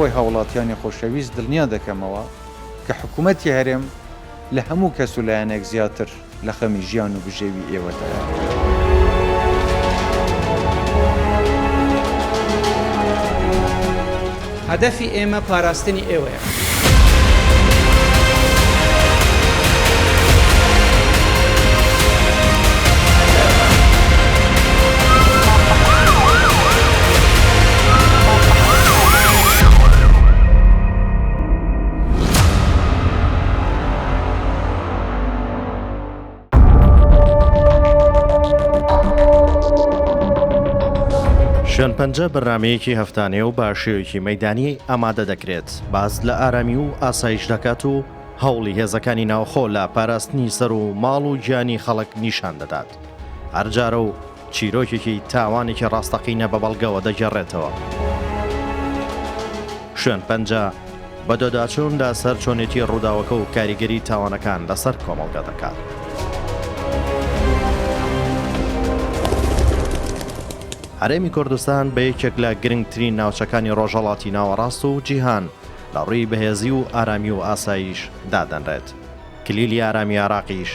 ئێوەی هاوڵاتیانی خۆشەویست دڵنیا دەکەمەوە کە حکوومەتی هەرێم لە هەموو کەس و لایەنێک زیاتر لە خەمی ژیان و بژێوی ئێوەدایە. هەدەفی ئێمە پاراستنی ئێوەیە. شوێنپەنجە بەرنمەیەکی هەفتانێ و باشێوەیەکی مەیدانی ئامادە دەکرێت باز لە ئارامی و ئاسایش دەکات و هەوڵی هێزەکانی ناوخۆ لە پاراستنی سەر و ماڵ و گیانی خەڵک نیشان دەدات. هەرجارە و چیرۆکێکی تاوانێکی ڕاستەقینە بە بەڵگەوە دەگەڕێتەوە. شوێنپەنجە بە دۆداچووندا سەر چۆنێتی ڕووداوەکە و کاریگەری تاوانەکان لەسەر کۆمەڵگە دەکات. هەرێمی کوردستان بە یەکێک لە گرنگترین ناوچەکانی ڕۆژهەڵاتی ناوەڕاست و جیهان لە ڕووی بەهێزی و ئارامی و ئاسایش دادەنرێت. کلیلی ئارامی عێراقیش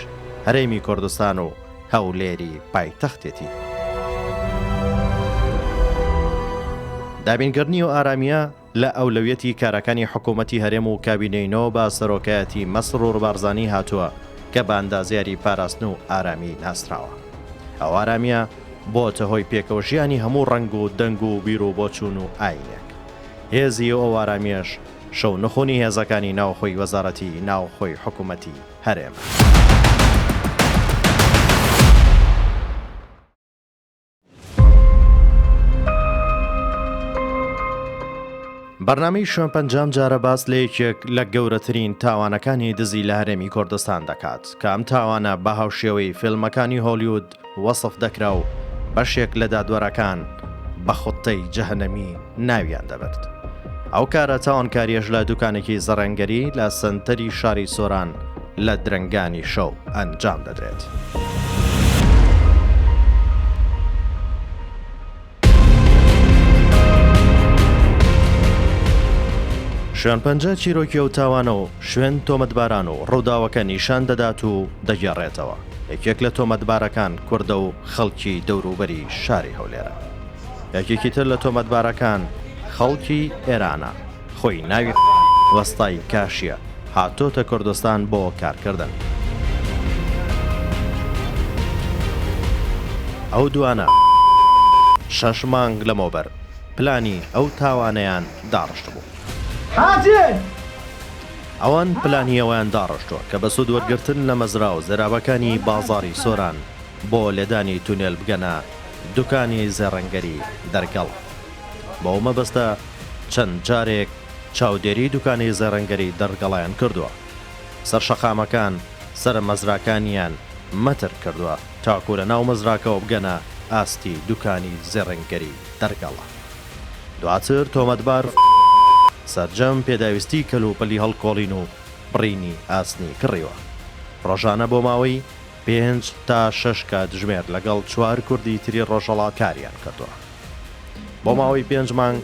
هەرێمی کوردستان و هەولێری پایتەختێتی. دابینکردنی و ئارامیە لە ئەولەویەتی کارەکانی حکوومەتی هەرێم و کابینەینەوە بە سەرۆکایەتی مەسر و ڕووبارزانی هاتووە کە بە ئەندازیاری پاراستن و ئارامی ناسراوە. ئەو ئارامیە بۆتە هۆی پێکەوەژیانی هەموو ڕنگ و دەنگ و بیر و بۆچوون و ئاینێک. هێزی ئەو ئارامیەش شەو نەخۆنی هێزەکانی ناوخۆی وەزارەتی ناوخۆی حکوومەتی هەرێم. بەرنامەی شوێنپەنجام جارە باس لە یەکێک لە گەورەترین تاوانەکانی دزی لە هەرێمی کوردستان دەکات کە ئەم تاوانە بە هاوشێوەی فیلمەکانی هۆلیوود وەسف دەکرا و بەشێک لە دادوەرەکان بە خوتەی جەهەنەمی ناویان دەبرد. ئەو کارە تاوانکاریەش لە دوکانێکی زەڕەنگەری لە سنتەری شاری سۆران لە درەنگانی شەو ئەنجام دەدرێت. شوێنپەنجە چیرۆکی و تاوانە و شوێن تۆمەتباران و ڕووداوەکە نیشان دەدات و دەگێڕێتەوە. یەکێک لە تۆمەتبارەکان کوردە و خەڵکی دەوروبەری شاری هەولێرە. یەکێکی تر لە تۆمەتبارەکان خەڵکی ئێرانە، خۆی ناوی وەستای کاشیە، هاتۆتە کوردستان بۆ کارکردن. ئەو دوانە 6 مانگ لەمەوبەر پلانی ئەو تاوانەیان داڕشت بوو. ئەوان پلانیەوەیان داڕشتووە کە بە سوود وەرگرتن لە مەزرا و زەرابەکانی بازاڕی سۆران بۆ لێدانی تونێل بگەنە دوکانی زێڕەنگەری دەرگەڵ. بەو مەبەستە چەند جارێک چاودێری دوکانی زێڕەنگەری دەرگەڵیان کردووە. سەرشەقامەکان سەر مەزراکانیان مەتر کردووە تاکو لە ناو مەزراکەوە بگەنە ئاستی دوکانی زێڕەنگەری دەرگەڵە. دواتر تۆمەتبار سەرجەم پێداویستی کەلوپەلی هەڵکۆڵین و بڕینی ئاسنی کڕیوە. ڕۆژانە بۆ ماوەی 5 تا 6 کاتژمێر لەگەڵ 4 کوردی تری ڕۆژهەڵات کاریان کردووە. بۆ ماوەی 5 مانگ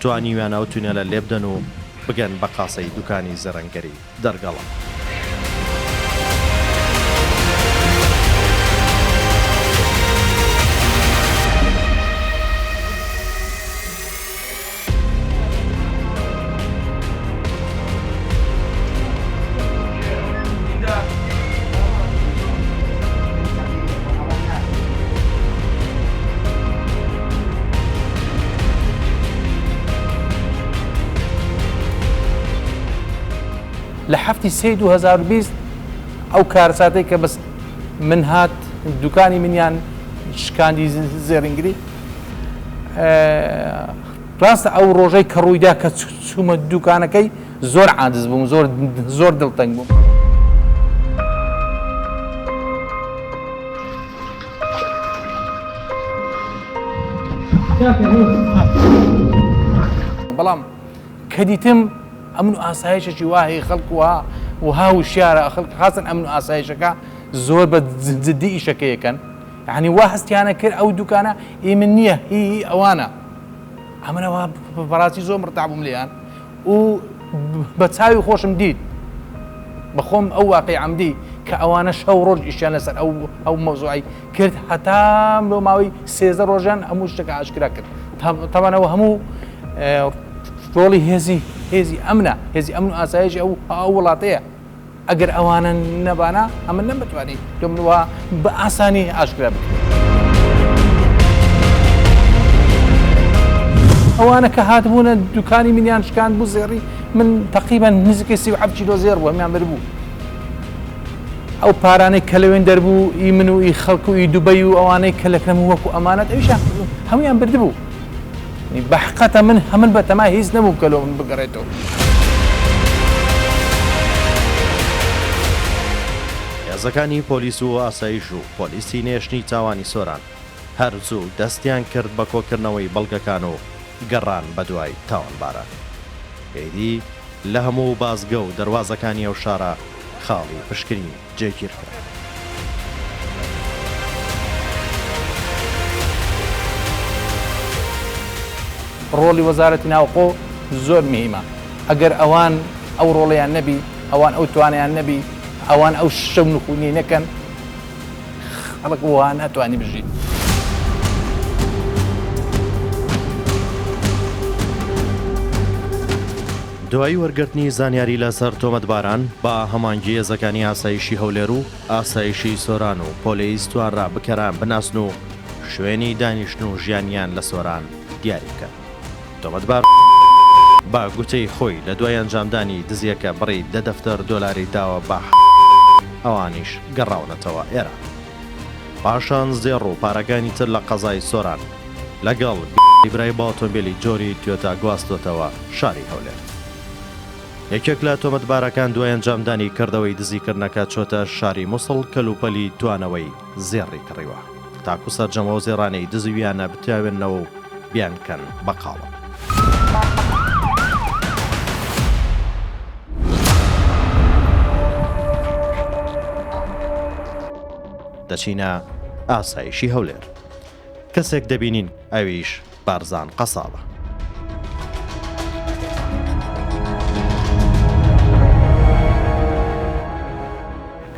توانیویان ئەو تونێلە لێبدەن و بگەن بە قاسەی دوکانی زەڕەنگەری دەرگەڵە. لە 7/3/2020 ئەو کارساتەی کە بەس من هات دوکانی منیان شکاندی زێڕنگری ڕاستە ئەو ڕۆژەی کە ڕوویدا کە چوومە دوکانەکەی زۆر عاجز بووم، زۆر دڵتەنگ بووم. بەڵام کە دیتم ئەمن و ئاسایشێکی وایە خەڵک وها وشیارە خەڵک خاستن ئەمن و ئاسایشەکە زۆر بە جددی ئیشەکەیەکەن، یعنی وا هەستیانە کرد ئەو دوکانە من نییە هی ئەوانە. ئەمنەوە بەڕاستی زۆر مرتاح بووم لێیان و بە چاوی خۆشم دیت بەخۆم ئەو واقعی عەمدی کە ئەوانە شەو ڕۆژ ئیشیان لەسەر ئەو مەوزوعی کرد هەتا بۆ ماوەی 13 ڕۆژان هەموو شتێکە ئاشکرا کرد تاوانەوە هەموو ڕۆڵی هێزی ئەمنە هێزی ئەمن و ئاسایشی ئەو وڵاتەیە ئەگەر ئەوانە نەبانە ئەمە نەمەتوانی دەمنەوە بە ئاسانی ئاشکرا بکرێت ئەوانە کە هاتبوونە دوکانی منیان شکاند بوو زێڕی من تقریبا نزیکەی 37 کیلۆ زێر بوو هەمیان بەربوو ئەو پارانەی کە لەوێن دەربوو ئی من و ئی خەڵک و ئی دوبەی و ئەوانەی کە لەکرم وەکو ئەمانەت ئەویشان هەمویان بردبوو بەحقەتە من هەمن بەتەما هیچ نەبوو کە لەو من بگەڕێتەوە هێزەکانی پۆلیس و ئاسایش و پۆلیسی نێشتنی تاوانی سۆران هەرزوو دەستیان کرد بە کۆکردنەوەی بەڵگەکان و گەڕان بە دوای تاوانباران ئەیدی لە هەموو بازگە و دەواازەکانی ئەو شارە خاڵی پشکنی جێگیر کرد ڕۆڵی وەزارەتی ناوخۆ زۆر مهمە ئەگەر ئەوان ئەو ڕۆڵیان نەبی ئەوان ئەو توانیان نەبی ئەوان ئەو شەو نخونی نەکەن خەڵک وان ناتوانانی بژین دوایی وەرگرتنی زانیاری لەسەر تۆمەتباران با هەمانگی هێزەکانی ئاسایشی هەولێر و ئاسایشی سۆران و پۆلیس توانرا بکەران بناسن و شوێنی دانیشتن و ژیانیان لە سۆران دیاری بکەن تۆمەتبار با گوتەی خۆی لە دوای ئەنجامدانی دزیەکە بڕی دە دەفتەر دۆلاری داوە بە ئەوانیش گەڕاونەتەوە ئێرە پاشان زێڕ و پارەکانی تر لە قەزای سۆران لەگەڵ برای با ئۆتۆمبیلی جۆری توێتا گواستۆتەوە شاری هەولێر یەکێک لە تۆمەتبارەکان دوای ئەنجامدانی کردەوەی دزیکردنەکە چۆتە شاری مووسڵ کەلوپەلی توانەوەی زێڕی کڕیوە تاکو سەرجەمەوە زێڕانەی دزویانە بتیاوێنەوە و بیانکەن بەقاڵە دەچینە ئاسایشی هەولێر کەسێک دەبینین ئەویش بارزان قەساڵە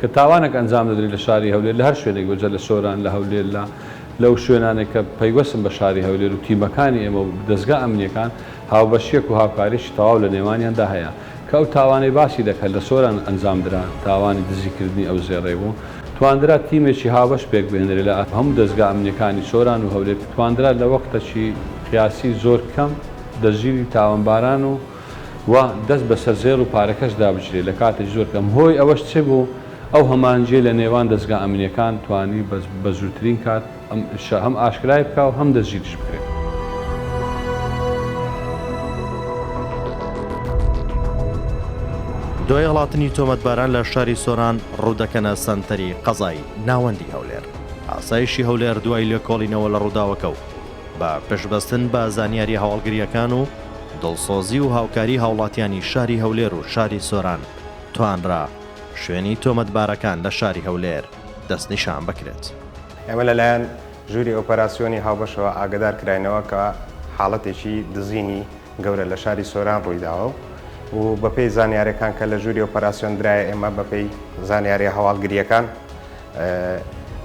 کە تاوانێک ئەنجام دەدرێت لە شاری هەولێر لە هەر شوێنێک وەجە لە سۆران لە هەولێر لەو شوێنانێک کە پەیوەستن بە شاری هەولێر و تیمەکانی ئێمە و دەستگا ئەمنیەکان هاوبەشیەک و هاوکاریشی تەواو لە نێوانیاندا هەیە کە ئەو تاوانەی باسی دەکەن لە سۆران ئەنجام درا تاوانی دزیکردنی ئەو زێڕێ بوو توانرا تیمێکی هاوبەش پێک بێنرێت لە هەموو دەستگا ئەمنیەکانی سۆران و هەولێر توانرا لە وەختەکی قیاسی زۆر کەم دەژیری تاوانباران و دەست بەسەر زێر و پارەکەش دابژرێت لە کاتێک زۆر کەم هۆی ئەوەش چێ بوو ئەو هەمانجێ لە نێوان دەستگا ئەمنیەکان توانی بە زووترین کات هەم ئاشکرای بکە و هەم دەستگیریش بکرێت. دوای هەڵاتنی تۆمەتباران لە شاری سۆران ڕوودەکەنە سەنتەری قەزای ناوەندی هەولێر ئاسایشی هەولێر دوای لێکۆڵینەوە لە ڕووداوەکە و بە پشبەستن بە زانیاری هەواڵگریەکان و دڵسۆزی و هاوکاری هاوڵاتیانی شاری هەولێر و شاری سۆران توانرا شوێنی تۆمەتبارەکان لە شاری هەولێر دەستنیشان بکرێت. ئێمە لەلایەن ژووری ئۆپەراسیۆنی هاوبەشەوە ئاگدار کراینەوە کە حاڵەتێکی دزینی گەورە لە شاری سۆران ڕوویداوە و بەپێی زانیاریەکان کە لە ژووری ئۆپەراسیۆن درایە ئێمە بەپێی زانیاری هەواڵگریەکان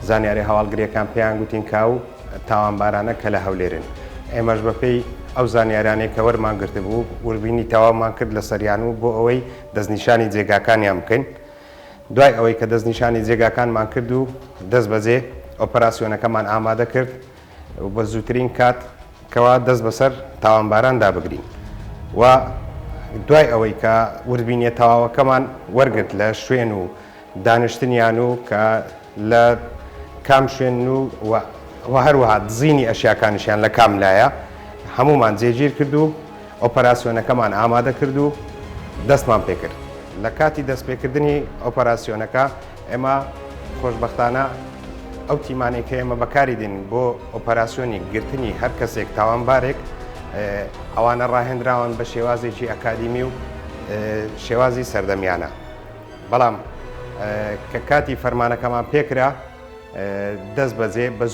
زانیاری هەواڵگریەکان پێیان گوتین کاو تاوانبارانە کە لە هەولێرن ئێمەش بەپێی ئەو زانیارانەی کە وەرمان گرت بوو وەربینی تەواومان کرد لە سەریان و بۆ ئەوەی دەستنیشانی جێگاکانیان بکەین دوای ئەوەی کە دەستنیشانی جێگاکانمان کرد و دەست بەجێ ئۆپەراسیۆنەکەمان ئامادە کرد و بە زووترین کات کەوا دەست بەسەر تاوانباران دابگرین و دوای ئەوەی کە وەربینیە تەواوەکەمان وەرگرت لە شوێن و دانیشتنیان و کە لە کام شوێن و هەروەها دزینی ئەشیاکانیشیان لە کام لایە هەمومان جێگیر کرد و ئۆپەراسیۆنەکەمان ئامادە کرد و دەستمان پێکرد لە کاتی دەستپێکردنی ئۆپەراسیۆنەکە ئێمە خۆشبەختانە ئەو تیمانێک کە ئێمە بەکاری دێن بۆ ئۆپەراسیۆنی گرتنی هەر کەسێک تاوانبارێک ئەوانە ڕاهێنراون بە شێوازێکی ئەکادیمی و شێوازی سەردەمیانە بەڵام کە کاتی فەرمانەکەمان پێکرا دەست بەجێ بە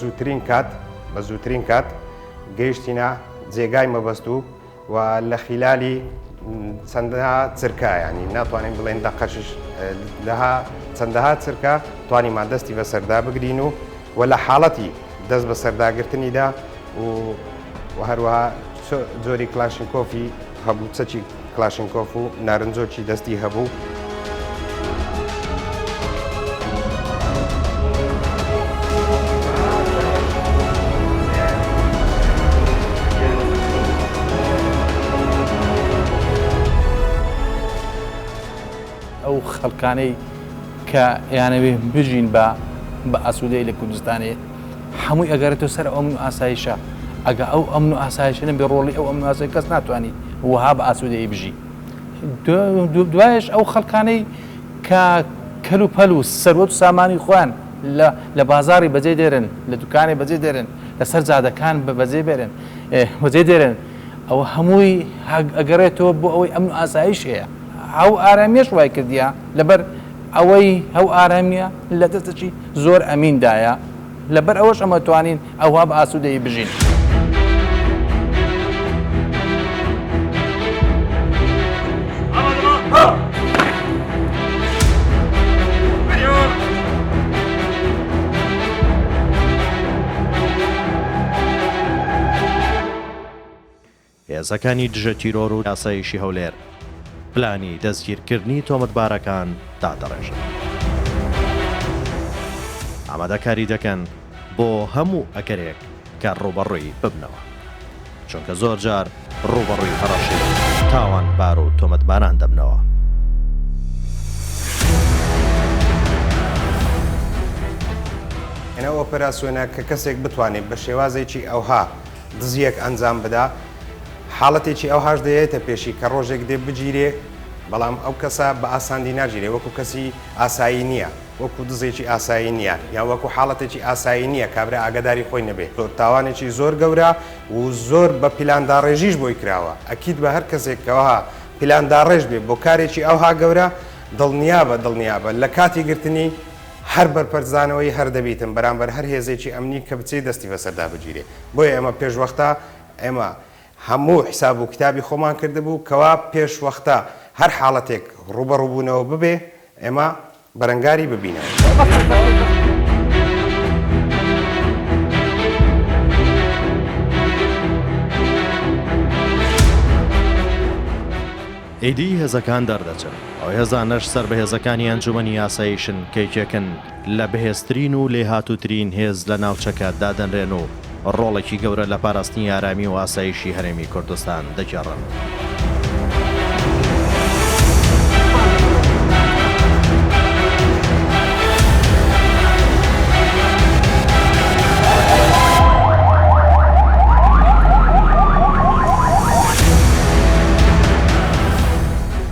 زووترین کات گەیشتینە جێگای مەبەست و لە خیلالی چەندەها چرکە ینی ناتوانین بڵێن دەقەشش لەها چەندەها چرکە توانیمان دەستی بە سەردا بگرین و لە حاڵەتی دەست بە سەرداگرتنیدا و هەروەها جۆری کلاشنکۆفی هەبوو چەکی کلاشنکۆف و نارنجۆکی دەستی هەبوو. ئەو خەڵکانەی کە یانەوێ بژین بە ئاسوودەی لە کوردستانی هەمووی ئەگەرێتەوە سەر ئەمن و ئاسایشە ئەگە ئەو ئەمن و ئاسایشە نەبێ ڕۆڵی ئەو ئەمن و ئاسایی کەس ناتوانانی وها بە ئاسوودەی بژی. دوایش ئەو خەڵکانەی کە کەل و پەل و سەروەت و سامانی خۆیان لە بازاری بەجێ دێرن لە دوکانی بەجێ دێرن لەسەر جادەکان بەجێ بێرن بەجێ دێرن ئەوە هەمووی ئەگەڕێتەوە بۆ ئەوەی ئەمن و ئاسایش هەیە. ئەو ئارامیش وای کردیە لەبەر ئەوەی ئەو ئارامیە لە دەستەی زۆر ئەمیندایە لەبەر ئەوەش ئەمە توانین ئەوها بە ئاسوودەی بژین. هێزەکانی دژە تیرۆر و یاسایشی هەولێر پلانی دەستگیرکردنی تۆمەتبارەکان دادەڕێژن. ئامادەکاری دەکەن بۆ هەموو ئەگەرێک کە ڕوبەڕووی ببنەوە، چونکە زۆر جار ڕوبەڕووی هەڕەشی تاوان بار و تۆمەتباران دەبنەوە. ئەنە ئۆپەراسیۆنە کە کەسێک بتوانێت بە شێوازێکی ئەوها دزیەک ئەنجام بدا، حاڵەتێکی ئەوهاش دەیەتە پێشی کە ڕۆژێک دێ بگیرێ، بەڵام ئەو کەسە بە ئاساندی ناگیرێ، وەکو کەسی ئاسایی نییە، وەکو دزێکی ئاسایی نییە، یا وەکو حاڵەتێکی ئاسایی نییە کابرا ئاگداری خۆی نەبێت. تاوانێکی زۆر گەورە و زۆر بە پیلانداڕێژیش بۆی کراوە. ئەکید بە هەر کەسێکەوەها پیلانداڕێژ بێت بۆ کارێکی ئەوها گەورە دڵنیابە لە کاتی گرتنی هەر بەرپەرزانەوەی هەر دەبیتن بەرامبەر هەر هێزێکی ئەمنی کە بچێ دەستی بەسەردا بگیرێ. بۆیە ئێمە پێشوەختە ئێمە هەموو حساب و کتابی خۆمان کردبوو کەوا پێشوەختە هەر حاڵەتێک ڕوبەڕووبوونەوە ببێ ئێمە بەرەنگاری ببینەوە. ئیدی هێزەکان دەردەچن، ئەو هێزانەش سەر بە هێزەکانی ئەنجومەنی یاساییشن کەیکێکن لە بەهێزترین و لێهاتووترین هێز لە ناوچەکە دادەنرێن و ڕۆڵێکی گەورە لە پاراستنی ئارامی و ئاسایشی هەرێمی کوردستان دەگەڕن.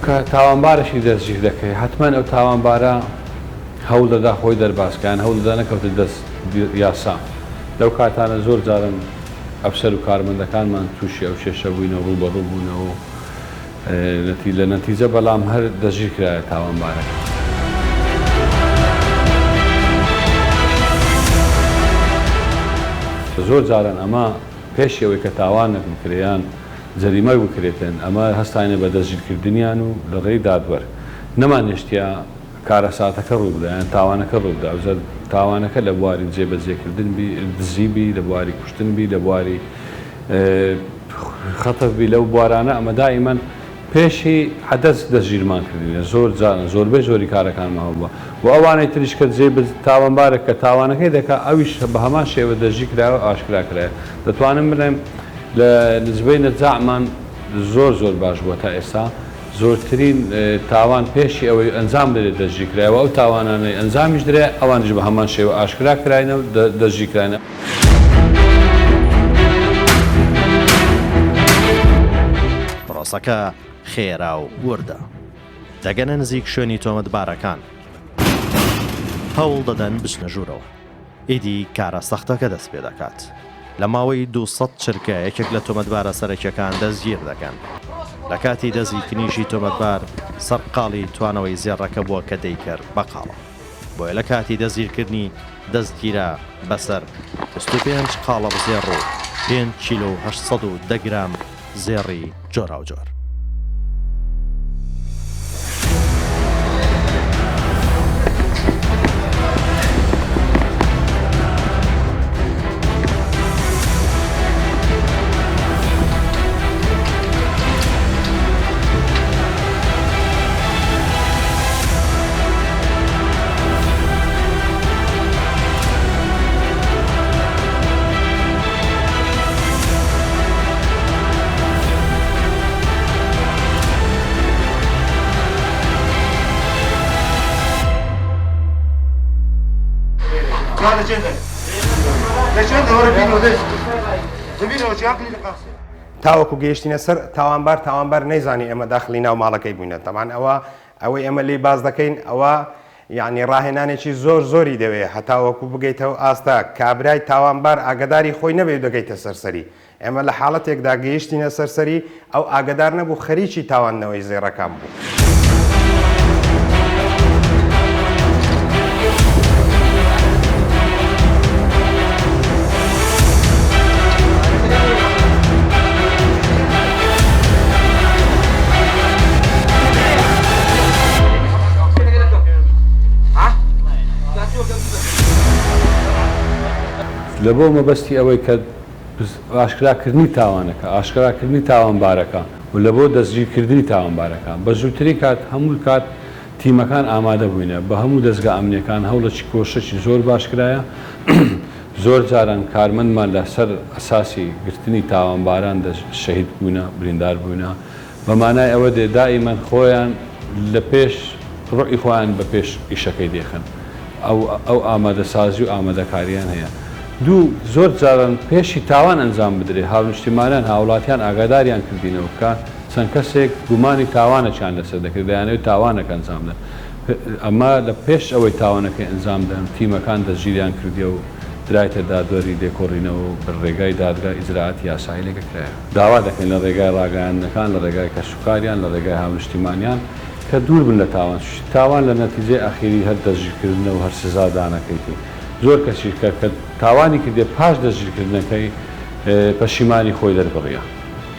کە تاوانبارەشی دەستگیر دەکەی حتمما ئەو تاوانبارە هەوڵ دەدا خۆی دەرباسکان هەوڵ دەدا نەکەوتە دەست یاسا. لەو کاتانە زۆر جارن ئەفسەر و کارمەندەکانمان تووشی ئەو شێشە بووینەوە ڕوبەڕوو بوونەوە لە نەتیجە بەڵام هەر دەژیر کرایە تاوانبارەکە. زۆر جاران ئەمە پێشی ئەوەی کە تاوانێک بکرێیان جەریمە بکرێتن ئەمە هەستانە بە دەستگیرکردنیان و لە ڕێی دادوەر نەمانێشتیا کارە ساتەکە ڕوو بدایان تاوانەکە ڕوودا تاوانەکە لە بواری جێبەجێکردن دزیبی لە بواری کوشتنبی لە بواری خەتەبی لەو بوارانە ئەمە دائیمەن پێشی حەدەست دەژیرمان کردینە زۆر جانە زۆربەی زۆری کارەکانمە هەبووە و ئەوانەی تریش کە تاوانبارە کە تاوانەکەی دەکا ئەویش بە هەمان شێوە دەژی کراوە ئاشکرا کرایە. دەتوانم بڵێم لە نزبەی نەجاعمان زۆر باش بووە تا ئێستا زۆرترین تاوان پێشی ئەوەی ئەنجام دەرێت دەژی کرایەوە ئەو تاوانانەی ئەنجامیش درێ ئەوانش بە هەمان شێوە ئاشکرا کراینە دەژی کراینە. پرۆسەکە خێرا و وردە دەگەنە نزیک شوێنی تۆمەتبارەکان هەوڵ دەدەن بچنە ژوورەوە. ئیدی کارە سەختەکە دەست پێ دەکات. لە ماوەی 200 چرکە یەکێک لە تۆمەتبارە سەرەکیەکان دەستگیر دەکەن. لە کاتی دەستگیرکردنیشی تۆمەتبار سەرقاڵی توانەوەی زێڕەکە بووە کە دەیکرد بەقاڵە. بۆیە لە کاتی دەستگیرکردنی دەستگیرە بەسەر 25 قاڵە بزێڕ و 5 کیلۆ 810 گرام زێڕی جۆراوجۆر. تاوەکو گەیشتینە سەر تاوانبار نەیزانی ئێمە داخلی ناو ماڵەکەی بووینە تەمان ئەوەی ئەمە لێ باز دەکەین ئەوە یعنی ڕاهێنانێکی زۆری دەوێت هەتاوەکو بگەیتەوە ئاستا کابرای تاوانبار ئاگداری خۆی نەبێت دەگەیتە سەرسەری ئێمە لە حاڵەتێکدا گەیشتینە سەرسەری ئەو ئاگدار نەبوو خەریکی تاوانەوەی زێڕەکان بوو. لە بۆ مەبەستی ئەوەی کە ئاشکراکردنی تاوانەکە ئاشکراکردنی تاوانبارەکە و لە بۆ دەستگیرکردنی تاوانبارەکان بە زووتری کات هەموو کات تیمەکان ئامادە بووینە بە هەموو دەستگا ئەمنیەکان هەوڵەکی کۆشەی زۆر باشکرایە زۆر جاران کارمەندمان لەسەر ئەساسی گرتنی تاوانباران شەهید بوونە بریندار بوونە بەمانای ئەوە دائیمەن خۆیان لە پێش ڕۆی خۆیان بە پێش ئیشەکەی دێخن ئەو ئامادەسازی و ئامادەکاریان هەیە. دوو زۆر جاران پێشی تاوان ئەنجام بدرێت هاونیشتیمانیان هاوڵاتیان ئاگاداریان کردینەوە کە چەند کەسێک گومانی تاوانەکیان لەسەر دەکرد دەیانەوێت تاوانەکە ئەنجام بدەن ئەمە لە پێش ئەوەی تاوانەکەی ئەنجام دەن تیمەکان دەستگیریان کردی و درایتە دادوەری لێکۆڕینەوە و بە ڕێگای دادگا ئیجراعاتی یاسایی لێکەکرایە داوا دەکەین لە ڕێگای ڕاگەیاندنەکان لە ڕێگای کەسوکاریان لە ڕێگای هاونیشتیمانیان کە دوور بن لە تاوان لە نەتیجەی ئاخیری هەر دەستگیرکردنەوە و هەر سزادانەکەیتی زۆر کەسی کە تاوانی کردێ پاش دەستگیرکردنەکەی پەشیمانی خۆی دەربڕیە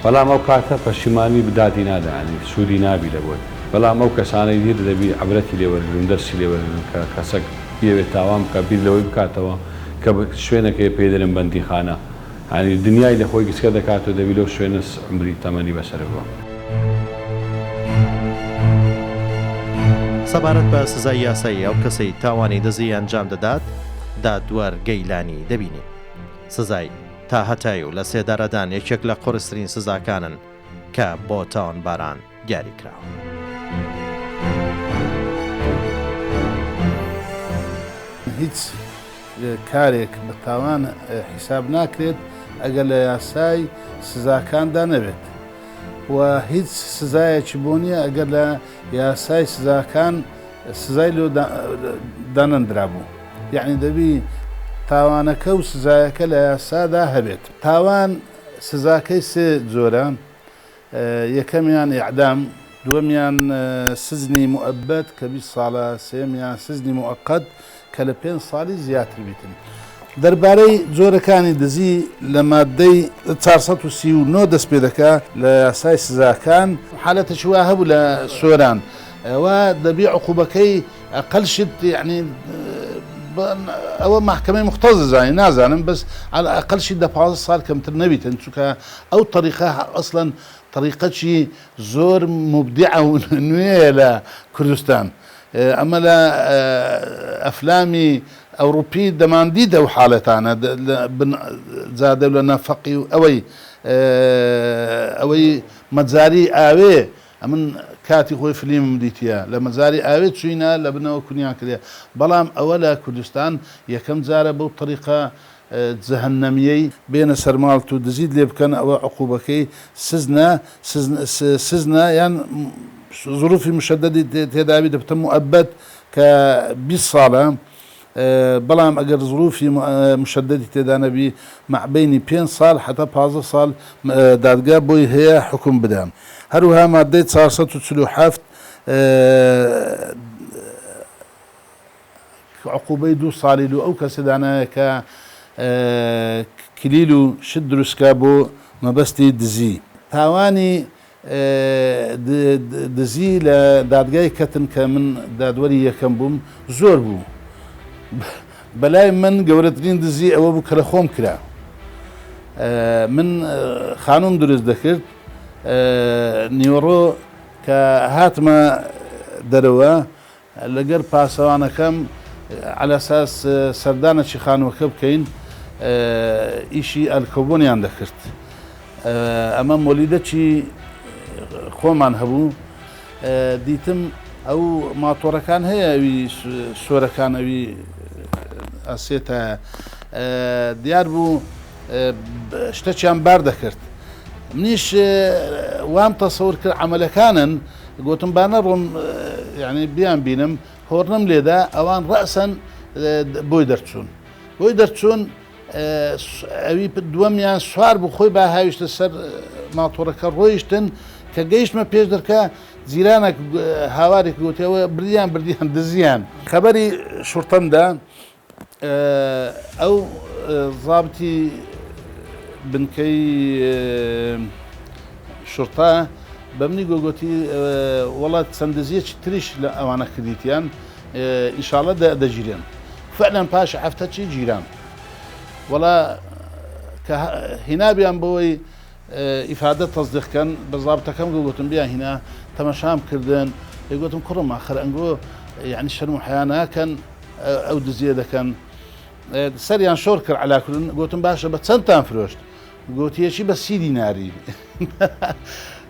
بەڵام ئەو کاتە پەشیمانی بدادی نادانی سوودی نابی لە بۆی بەڵام ئەو کەسانەی دیر دەبی عبرەتی لێوەرگرن دەستی لێوەرگرن کە کەسەک بێوێت تاوان بکە بیر لەوەی بکاتەوە کە شوێنەکەی پێدرن بەندیخانە ینی دنیای لە خۆی گسکە دەکاتەوە دەبی لەو شوێنە عمری تەمەنی بەسەرەوە. سەبارەت بە سزای یاسایی ئەو کەسەی تاوانی دزی ئەنجام دەدات دادوەر گەیلانی دەبینی سزای تا هەتای و لە سێدارەدان یەکێک لە قورسترین سزاکانن کە بۆ تاوانباران دیاری کراوە. هیچ کارێک بە تاوان حیساب ناکرێت ئەگەر لە یاسای سزاکاندا نەبێت و هیچ سزایەکی بۆ نییە ئەگەر لە یاسای سزاکان سزای لۆ دانەندرا بوو یعنی دەبی تاوانەکە و سزایەکە لە یاسادا هەبێت تاوان سزاکەی سێ جۆرە یەکەمیان ئیعدام دووەمیان سزنی مؤبەت کە 20 ساڵە سێمیان سزنی مؤقەت کە لە 5 ساڵی زیاتر بیتن دەربارەی جۆرەکانی دزی لە مادەی 439 دەست پێ دەکا لە یاسای سزاکان حالەتەی وا هەبوو لە سۆران ئەوە دەبی عقوبەکەی ئەقەلشت یعنی ئەوە محکمەی مختەز دەزانین نازانم بەس على ئەقەلشی 15 ساڵ کەمتر نەبیتن چونکە ئەو طریقە ئەسڵەن طریقەکی زۆر مبدعە و نوێیە لە کوردستان ئەمە لە ئەفلامی ئەوروپی دەماندیدە و حاڵەتانە زادە لە نەفەقی و ئەوەی مەجاری ئاوێ ئەمن کاتی خۆی فلیمم دیتە لە مەجاری ئاوێ چوینە لە بنەوە کونیان کرێ بەڵام ئەوە لە کوردستان یەکەم جارە بەو طریقە جەهەنەمیەی بێنە سەرماڵت و دزید لێ بکەن ئەوە عقوبەکەی سزنە یان ظروفی مشددی تێداوی دەبتە مؤبەت کە 20 ساڵە بەڵام ئەگەر ظروفی مشددی تێدا نەبی مەعبەینی 5 ساڵ حتا 15 ساڵ دادگا بۆی هەیە حکم بدەن هەروها مادەی 447 عقوبەی 2 ساڵی و ئەو کەسێدانایە کە کلیل و شت دروستکە بۆ مەبەستی دزی تاوانی دزی لە دادگای کەتن کە من دادوەری یەکەم بووم زۆر بوو بەلای من گەورەترین دزی ئەوە بوو کە لە خۆم کرا من خانوم دروست دەکرد نیوەڕۆ کە هاتمە دەرەوە لەگەر پاسەوانەکەم على ئەساس سەردانەکی خانووەکە بکەین ئیشی ئەلکۆبۆنیان دەکرد ئەمە مۆلیدەکی خۆمان هەبوو دیتم ئەو ماتۆڕەکان هەیە ئەوی سۆرەکان ئەوی ئەسێتە دیار بوو شتەکیان بار دەکرد منیش وام تەسەور کرد عملەکانن گوتم بانە ڕۆم یعنی بیان بینم هۆڕنم لێدا ئەوان ڕەسەن بۆی دەرچوون ئەوی دووەمیان سوار بوو خۆی با هاویشتە سەر ماتۆڕەکە ڕۆیشتن کە گەیشتمە پێش دەرکە جیرانێک هاوارێک گوتیەوە بردیان دزیان خەبەری شورتەمدا ئەو ضابتی بنکەی شورتا بە منی گۆگوتی وڵات چەند دزیەکی تریش لە ئەوانە کردیتیان ئینشاڵە دەگیرێن فعلا پاش هەفتەی گیران وڵا کە هینابیان بۆی ئیفادە تەزدیقکەن بە زابتەکەم گوتم بیا هینا تەمەشام کردن گوتم کوڕم ئاخر ئەنگۆ یعنی شەرم و حیا ناکەن ئەو دزیە دەکەن سەریان شۆر کرد علاکردن گوتم باشە بە چەندتان فرۆشت گوتیەکی بە 30 دیناری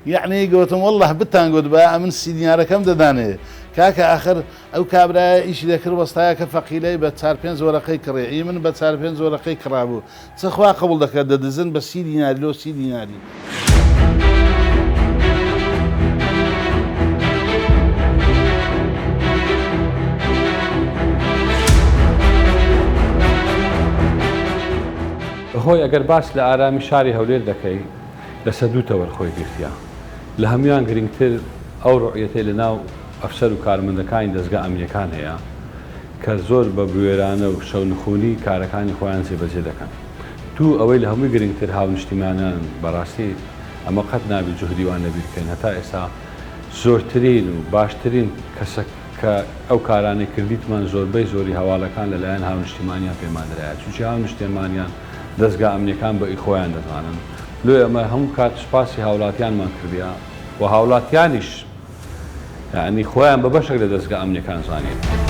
یعنی گوتم والله بتان گوت بە ئەمن 30 دینارەکەم دەدانێ کاکە ئاخر ئەو کابرایە ئیشی دەکرد وەستایە کە فەقیلەی بە 4-5 زۆرەقەی کڕێ من بە 4-5 زۆرەقەی کڕابوو چخوا قبول دەکات دەدزن بە 30 دیناری لۆ 30 دیناری. هۆی ئەگەر باس لە ئارامی شاری هەولێر دەکەی لەسە دوو تەوەرخۆی گرتیا لە هەمویان گرنگتر ئەو ڕۆیەتەی لە ناو ئەفسەر و کارمەندەکانی دەستگا ئەمنیەکان هەیە کە زۆر بە بوێرانە و شەو نخوونی کارەکانی خۆیان جێبەجێ دەکەن دوو ئەوەی لە هەمووی گرنگتر هاونیشتیمانیان بەڕاستی ئەمە قەت نابێت جوهدیوان لەبیر بکەین هەتا ئێستا زۆرترین و باشترین کەسە کە ئەو کارانەی کردیتمان زۆربەی زۆری هەواڵەکان لەلایەن هاونیشتیمانیان پێمانرایە چونکی هاونیشتیمانیان دەستگا ئەمنیەکان بە ئیخۆیان دەزانن لێ ئەمە هەموو کات سوپاسی هاوڵاتیانمان کردیا و هاوڵاتیانیش یعنی خۆیان بە بەشێک لە دەستگا ئەمنیەکان زانین.